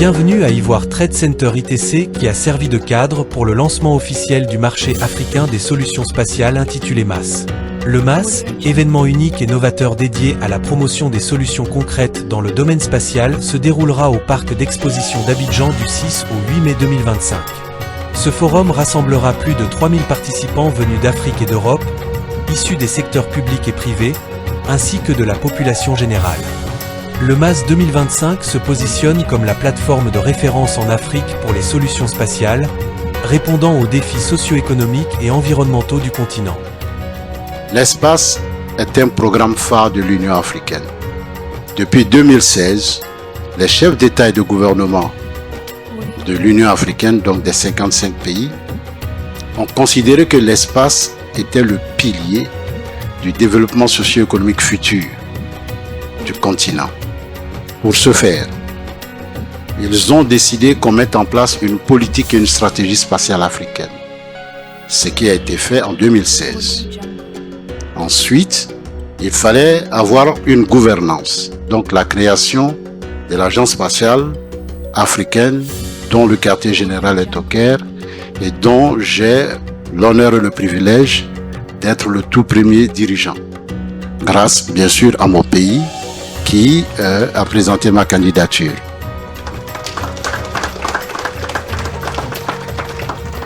Bienvenue à Ivoire Trade Center ITC qui a servi de cadre pour le lancement officiel du marché africain des solutions spatiales intitulé MAS. Le MAS, événement unique et novateur dédié à la promotion des solutions concrètes dans le domaine spatial, se déroulera au parc d'exposition d'Abidjan du 6 au 8 mai 2025. Ce forum rassemblera plus de 3000 participants venus d'Afrique et d'Europe, issus des secteurs publics et privés, ainsi que de la population générale. Le MAS 2025 se positionne comme la plateforme de référence en Afrique pour les solutions spatiales, répondant aux défis socio-économiques et environnementaux du continent. L'espace est un programme phare de l'Union africaine. Depuis 2016, les chefs d'État et de gouvernement de l'Union africaine, donc des 55 pays, ont considéré que l'espace était le pilier du développement socio-économique futur du continent. Pour ce faire, ils ont décidé qu'on mette en place une politique et une stratégie spatiale africaine, ce qui a été fait en 2016. Ensuite, il fallait avoir une gouvernance, donc la création de l'Agence spatiale africaine dont le quartier général est au Caire et dont j'ai l'honneur et le privilège d'être le tout premier dirigeant, grâce bien sûr à mon pays qui a présenté ma candidature.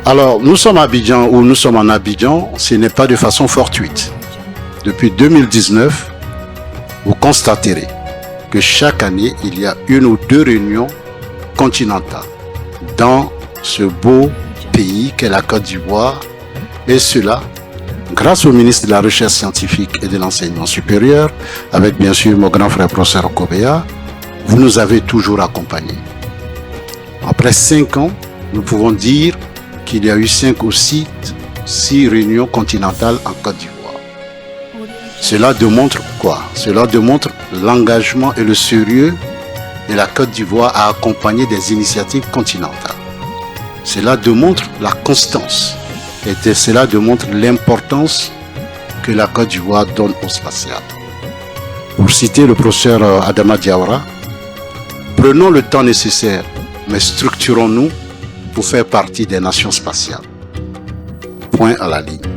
Alors, nous sommes en Abidjan, ce n'est pas de façon fortuite. Depuis 2019, vous constaterez que chaque année, il y a une ou deux réunions continentales dans ce beau pays qu'est la Côte d'Ivoire, et cela grâce au ministre de la Recherche scientifique et de l'Enseignement supérieur, avec bien sûr mon grand frère professeur Okobea, vous nous avez toujours accompagnés. Après 5 ans, nous pouvons dire qu'il y a eu 5 ou 6 réunions continentales en Côte d'Ivoire. Cela démontre quoi? Cela démontre l'engagement et le sérieux de la Côte d'Ivoire à accompagner des initiatives continentales. Cela démontre la constance. Et cela démontre l'importance que la Côte d'Ivoire donne au spatial. Pour citer le professeur Adama Diawara, prenons le temps nécessaire, mais structurons-nous pour faire partie des nations spatiales. Point à la ligne.